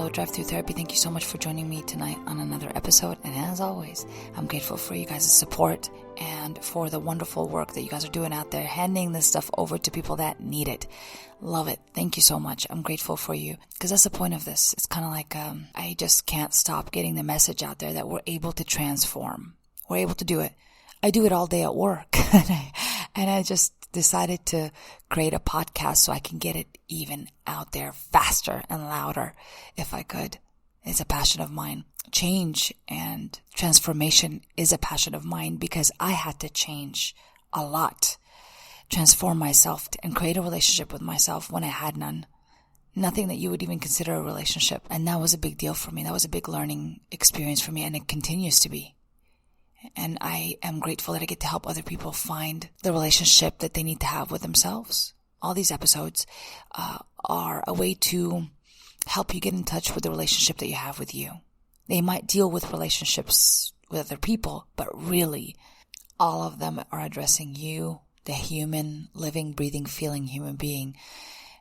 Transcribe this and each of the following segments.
Hello, Drive-thru Therapy. Thank you so much for joining me tonight on another episode. And as always, I'm grateful for you guys' support and for the wonderful work that you guys are doing out there, handing this stuff over to people that need it. Love it. Thank you so much. I'm grateful for you because that's the point of this. It's kind of like I just can't stop getting the message out there that we're able to transform. We're able to do it. I do it all day at work. and I just decided to create a podcast so I can get it even out there faster and louder if I could. It's a passion of mine. Change and transformation is a passion of mine because I had to change a lot, transform myself and create a relationship with myself when I had none. Nothing that you would even consider a relationship. And that was a big deal for me. That was a big learning experience for me, and it continues to be. And I am grateful that I get to help other people find the relationship that they need to have with themselves. All these episodes are a way to help you get in touch with the relationship that you have with you. They might deal with relationships with other people, but really, all of them are addressing you, the human, living, breathing, feeling human being,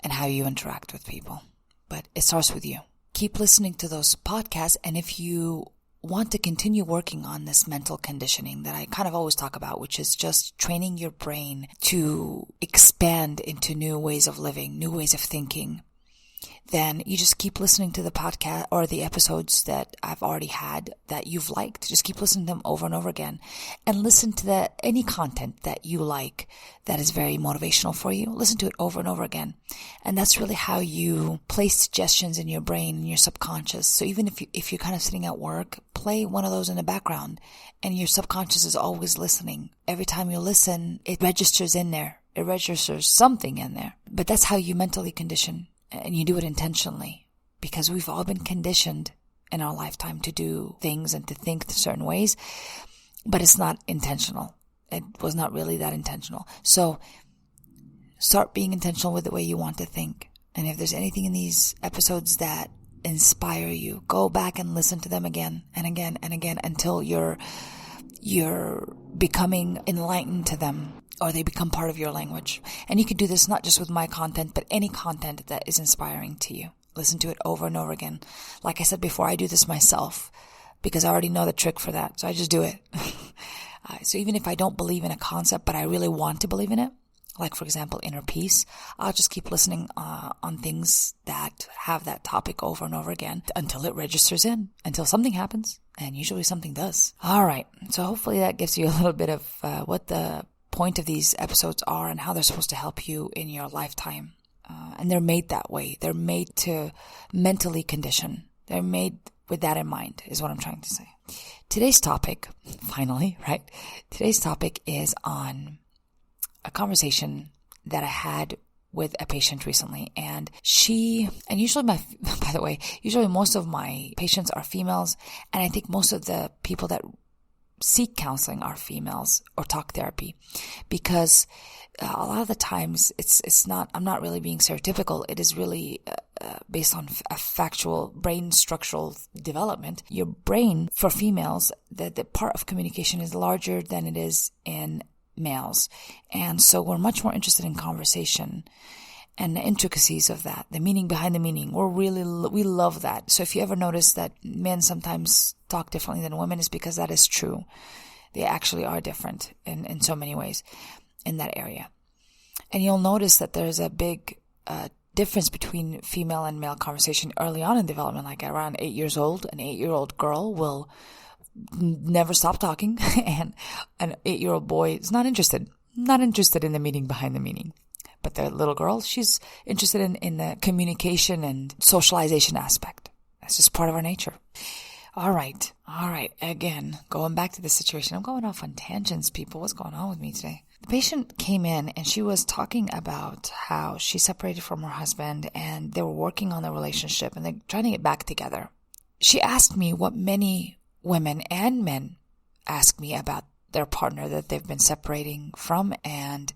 and how you interact with people. But it starts with you. Keep listening to those podcasts, and if you want to continue working on this mental conditioning that I kind of always talk about, which is just training your brain to expand into new ways of living, new ways of thinking, then you just keep listening to the podcast or the episodes that I've already had that you've liked. Just keep listening to them over and over again, and listen to any content that you like that is very motivational for you. Listen to it over and over again. And that's really how you place suggestions in your brain and your subconscious. So even if you're kind of sitting at work, play one of those in the background and your subconscious is always listening. Every time you listen, it registers in there. It registers something in there. But that's how you mentally condition. And you do it intentionally because we've all been conditioned in our lifetime to do things and to think certain ways, but it's not intentional. It was not really that intentional. So start being intentional with the way you want to think. And if there's anything in these episodes that inspire you, go back and listen to them again and again and again until you're becoming enlightened to them, or they become part of your language. And you can do this not just with my content, but any content that is inspiring to you. Listen to it over and over again. Like I said before, I do this myself because I already know the trick for that. So I just do it. So even if I don't believe in a concept, but I really want to believe in it, like for example, inner peace, I'll just keep listening on things that have that topic over and over again until it registers in, until something happens. And usually something does. All right. So hopefully that gives you a little bit of what the point of these episodes are and how they're supposed to help you in your lifetime. And they're made that way. They're made to mentally condition. They're made with that in mind, is what I'm trying to say. Today's topic, finally, right? Today's topic is on a conversation that I had with a patient recently. And usually most of my patients are females. And I think most of the people that seek counseling are females or talk therapy, because a lot of the times I'm not really being stereotypical. It is really based on a factual brain structural development. Your brain for females, the part of communication is larger than it is in males. And so we're much more interested in conversation and the intricacies of that, the meaning behind the meaning. We love that. So if you ever notice that men sometimes talk differently than women, it's because that is true. They actually are different in so many ways in that area. And you'll notice that there's a big difference between female and male conversation early on in development, like around 8 years old. An 8-year-old girl will never stop talking, and an 8-year-old boy is not interested in the meaning behind the meaning. But the little girl, she's interested in the communication and socialization aspect. That's just part of our nature. All right. Again, going back to the situation. I'm going off on tangents, people. What's going on with me today? The patient came in and she was talking about how she separated from her husband and they were working on the relationship and they're trying to get back together. She asked me what many women and men ask me about their partner that they've been separating from and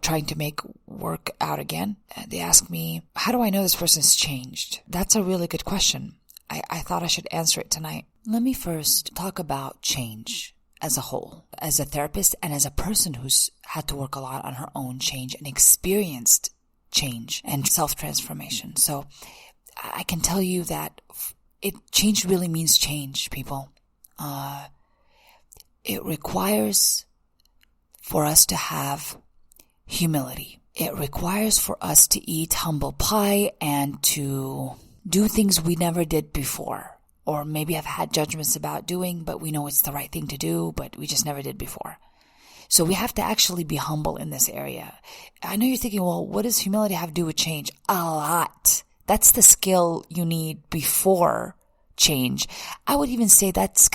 trying to make work out again. They ask me, how do I know this person's changed? That's a really good question. I thought I should answer it tonight. Let me first talk about change as a whole, as a therapist and as a person who's had to work a lot on her own change and experienced change and self-transformation. So I can tell you that change really means change, people. It requires for us to have humility. It requires for us to eat humble pie and to do things we never did before, or maybe have had judgments about doing, but we know it's the right thing to do, but we just never did before. So we have to actually be humble in this area. I know you're thinking, well, what does humility have to do with change? A lot. That's the skill you need before change. I would even say that's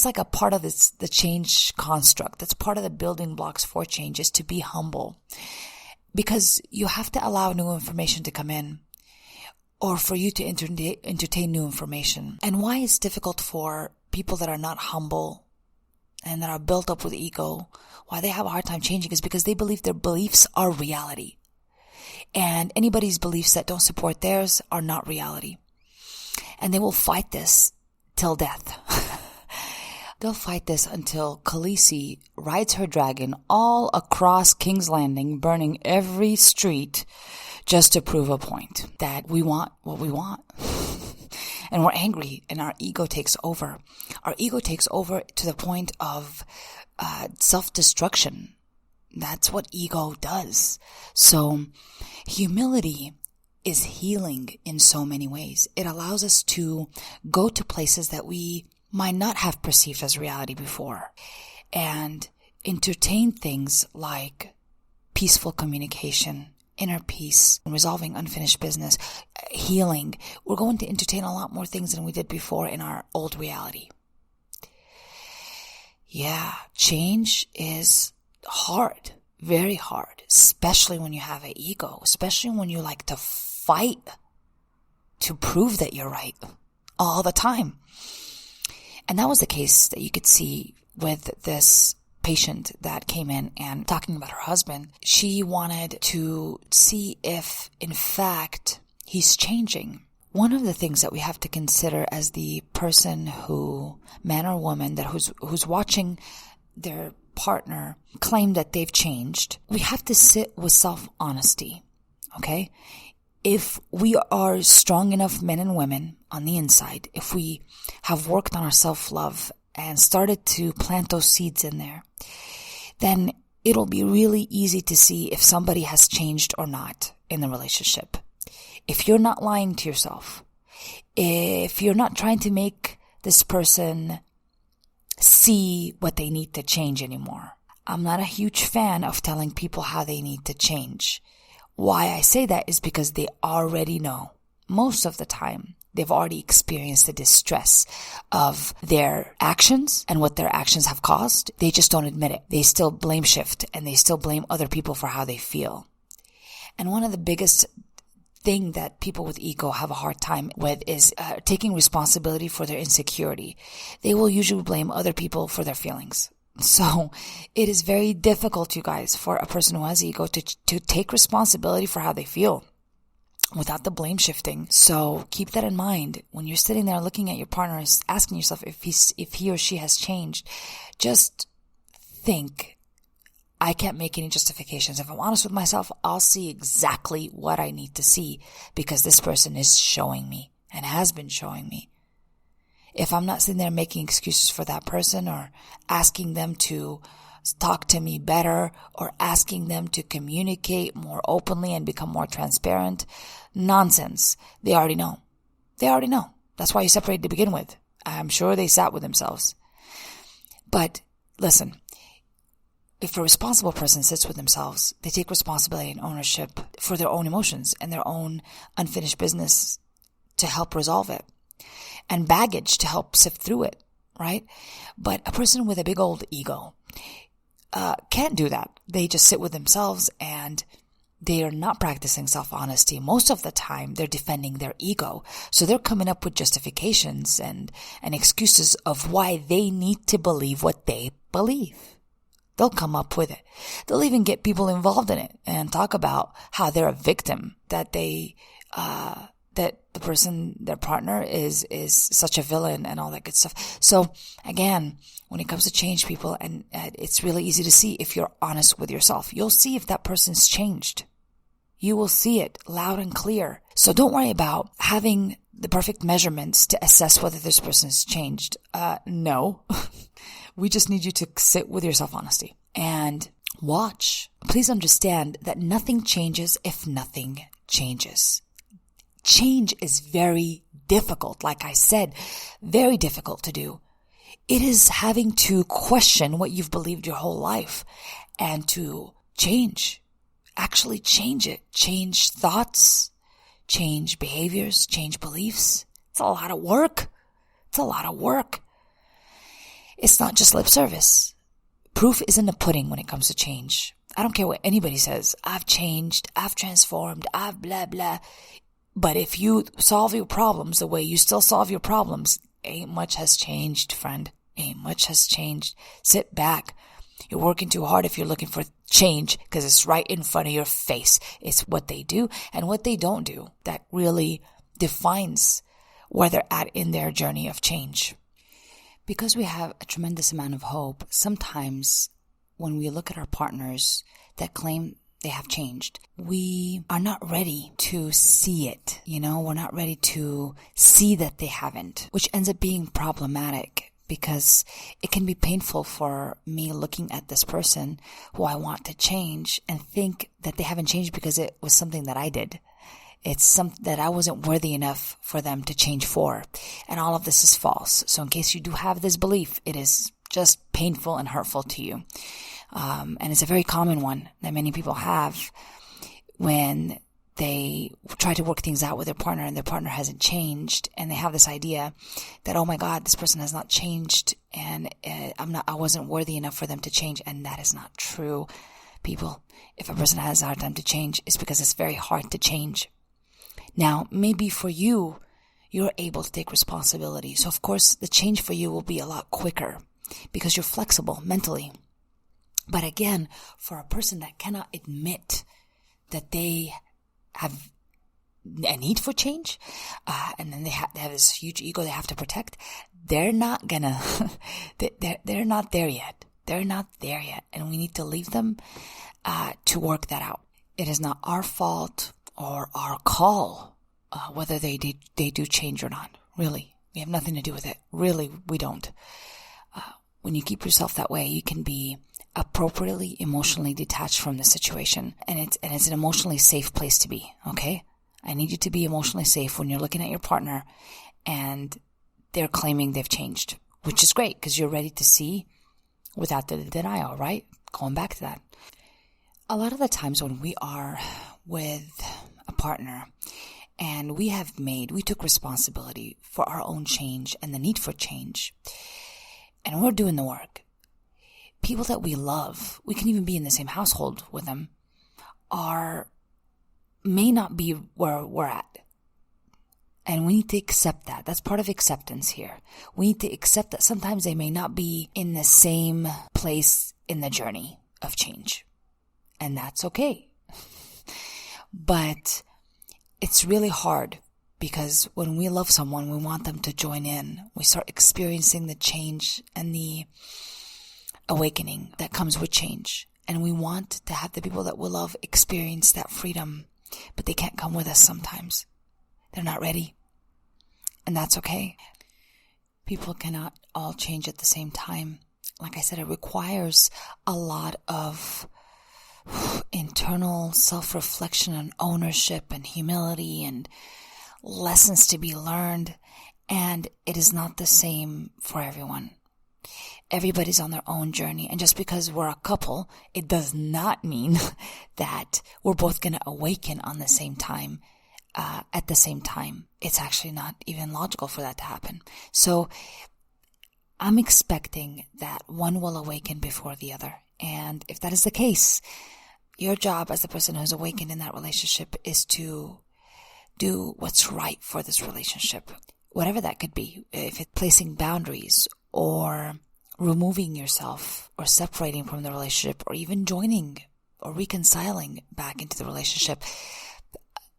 like a part of the change construct. That's part of the building blocks for change, is to be humble. Because you have to allow new information to come in, or for you to entertain new information. And why it's difficult for people that are not humble and that are built up with ego, why they have a hard time changing, is because they believe their beliefs are reality. And anybody's beliefs that don't support theirs are not reality. And they will fight this till death. They'll fight this until Khaleesi rides her dragon all across King's Landing, burning every street, just to prove a point that we want what we want. And we're angry, and our ego takes over. Our ego takes over to the point of self-destruction. That's what ego does. So humility is healing in so many ways. It allows us to go to places that we might not have perceived as reality before, and entertain things like peaceful communication, inner peace, resolving unfinished business, healing. We're going to entertain a lot more things than we did before in our old reality. Yeah, change is hard, very hard, especially when you have an ego, especially when you like to fight to prove that you're right all the time. And that was the case that you could see with this patient that came in and talking about her husband. She wanted to see if, in fact, he's changing. One of the things that we have to consider as the person who, man or woman, that who's watching their partner claim that they've changed, we have to sit with self-honesty, okay? If we are strong enough men and women on the inside, if we have worked on our self-love and started to plant those seeds in there, then it'll be really easy to see if somebody has changed or not in the relationship. If you're not lying to yourself, if you're not trying to make this person see what they need to change anymore. I'm not a huge fan of telling people how they need to change. Why I say that is because they already know. Most of the time, they've already experienced the distress of their actions and what their actions have caused. They just don't admit it. They still blame shift, and they still blame other people for how they feel. And one of the biggest thing that people with ego have a hard time with is taking responsibility for their insecurity. They will usually blame other people for their feelings. So it is very difficult, you guys, for a person who has ego to take responsibility for how they feel without the blame shifting. So keep that in mind when you're sitting there looking at your partner, asking yourself if he or she has changed. Just think, I can't make any justifications. If I'm honest with myself, I'll see exactly what I need to see because this person is showing me and has been showing me. If I'm not sitting there making excuses for that person or asking them to talk to me better or asking them to communicate more openly and become more transparent, nonsense. They already know. They already know. That's why you separated to begin with. I'm sure they sat with themselves. But listen, if a responsible person sits with themselves, they take responsibility and ownership for their own emotions and their own unfinished business to help resolve it, and baggage to help sift through it, right? But a person with a big old ego can't do that. They just sit with themselves and they are not practicing self-honesty. Most of the time, they're defending their ego. So they're coming up with justifications and excuses of why they need to believe what they believe. They'll come up with it. They'll even get people involved in it and talk about how they're a victim, that that the person, their partner is such a villain and all that good stuff. So again, when it comes to change people, and it's really easy to see if you're honest with yourself. You'll see if that person's changed. You will see it loud and clear. So don't worry about having the perfect measurements to assess whether this person has changed. No. We just need you to sit with your self-honesty and watch. Please understand that nothing changes if nothing changes. Change is very difficult. Like I said, very difficult to do. It is having to question what you've believed your whole life and to change. Actually change it. Change thoughts, change behaviors, change beliefs. It's a lot of work. It's a lot of work. It's not just lip service. Proof is in the pudding when it comes to change. I don't care what anybody says. I've changed. I've transformed. I've blah, blah. But if you solve your problems the way you still solve your problems, ain't much has changed, friend. Ain't much has changed. Sit back. You're working too hard if you're looking for change because it's right in front of your face. It's what they do and what they don't do that really defines where they're at in their journey of change. Because we have a tremendous amount of hope, sometimes when we look at our partners that claim they have changed, we are not ready to see it. We're not ready to see that they haven't, which ends up being problematic because it can be painful for me looking at this person who I want to change and think that they haven't changed because it was something that I did. It's something that I wasn't worthy enough for them to change for. And all of this is false. So in case you do have this belief, it is just painful and hurtful to you. And it's a very common one that many people have when they try to work things out with their partner and their partner hasn't changed, and they have this idea that, oh my God, this person has not changed and I wasn't worthy enough for them to change. And that is not true, people. If a person has a hard time to change, it's because it's very hard to change. Now, maybe for you, you're able to take responsibility. So of course, the change for you will be a lot quicker because you're flexible mentally. But again, for a person that cannot admit that they have a need for change, and then they have this huge ego they have to protect, they're not gonna, they're not there yet. They're not there yet. And we need to leave them to work that out. It is not our fault or our call whether they do change or not. Really, we have nothing to do with it. Really, we don't. When you keep yourself that way, you can be appropriately emotionally detached from the situation, and it's an emotionally safe place to be. Okay, I need you to be emotionally safe when you're looking at your partner and they're claiming they've changed, which is great because you're ready to see without the denial, right? Going back to that. A lot of the times when we are with a partner and we took responsibility for our own change and the need for change, and we're doing the work, people that we love, we can even be in the same household with them, may not be where we're at. And we need to accept that. That's part of acceptance here. We need to accept that sometimes they may not be in the same place in the journey of change. And that's okay. But it's really hard because when we love someone, we want them to join in. We start experiencing the change and the awakening that comes with change. And we want to have the people that we love experience that freedom, but they can't come with us sometimes. They're not ready. And that's okay. People cannot all change at the same time. Like I said, it requires a lot of internal self-reflection and ownership and humility and lessons to be learned. And it is not the same for everyone. Everybody's on their own journey. And just because we're a couple, it does not mean that we're both going to awaken on the same time, at the same time. It's actually not even logical for that to happen. So I'm expecting that one will awaken before the other. And if that is the case, your job as the person who's awakened in that relationship is to do what's right for this relationship. Whatever that could be. If it's placing boundaries or removing yourself or separating from the relationship or even joining or reconciling back into the relationship.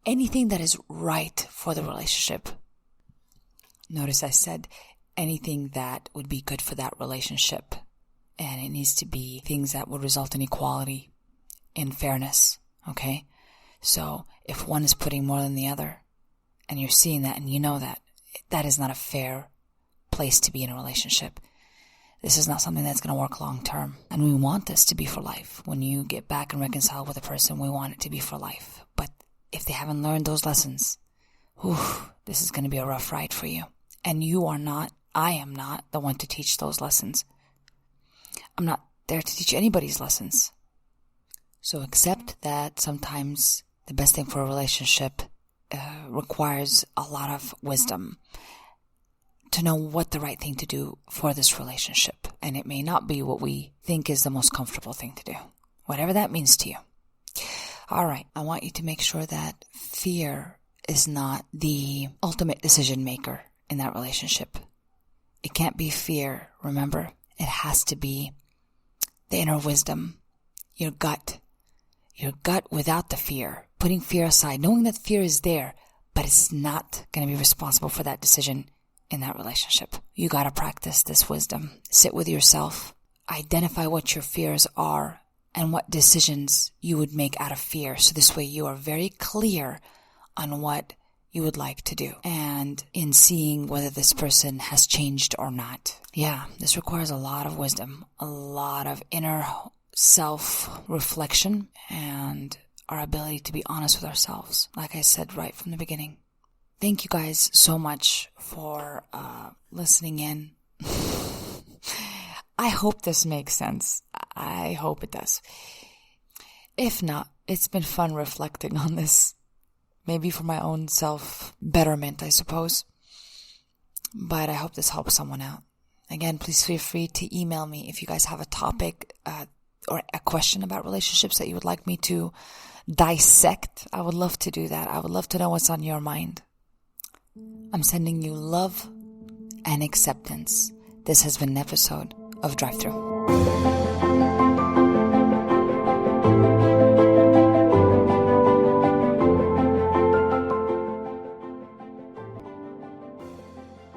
Anything that is right for the relationship. Notice I said anything that would be good for that relationship. And it needs to be things that would result in equality, in fairness. Okay? So if one is putting more than the other, and you're seeing that and you know that, that is not a fair place to be in a relationship. This is not something that's going to work long term. And we want this to be for life. When you get back and reconcile with a person, we want it to be for life. But if they haven't learned those lessons, this is going to be a rough ride for you. And I am not the one to teach those lessons. I'm not there to teach anybody's lessons. So accept that sometimes the best thing for a relationship requires a lot of wisdom to know what the right thing to do for this relationship. And it may not be what we think is the most comfortable thing to do, whatever that means to you. All right, I want you to make sure that fear is not the ultimate decision maker in that relationship. It can't be fear, remember? It has to be the inner wisdom, your gut without the fear, putting fear aside, knowing that fear is there, but it's not going to be responsible for that decision in that relationship. You got to practice this wisdom. Sit with yourself, identify what your fears are and what decisions you would make out of fear. So this way you are very clear on what you would like to do and in seeing whether this person has changed or not. Yeah, this requires a lot of wisdom, a lot of inner self-reflection, and our ability to be honest with ourselves, like I said right from the beginning. Thank you guys so much for listening in. I hope this makes sense. I hope it does. If not, it's been fun reflecting on this. Maybe for my own self-betterment, I suppose. But I hope this helps someone out. Again, please feel free to email me if you guys have a topic or a question about relationships that you would like me to dissect. I would love to do that. I would love to know what's on your mind. I'm sending you love and acceptance. This has been an episode of Drive-thru.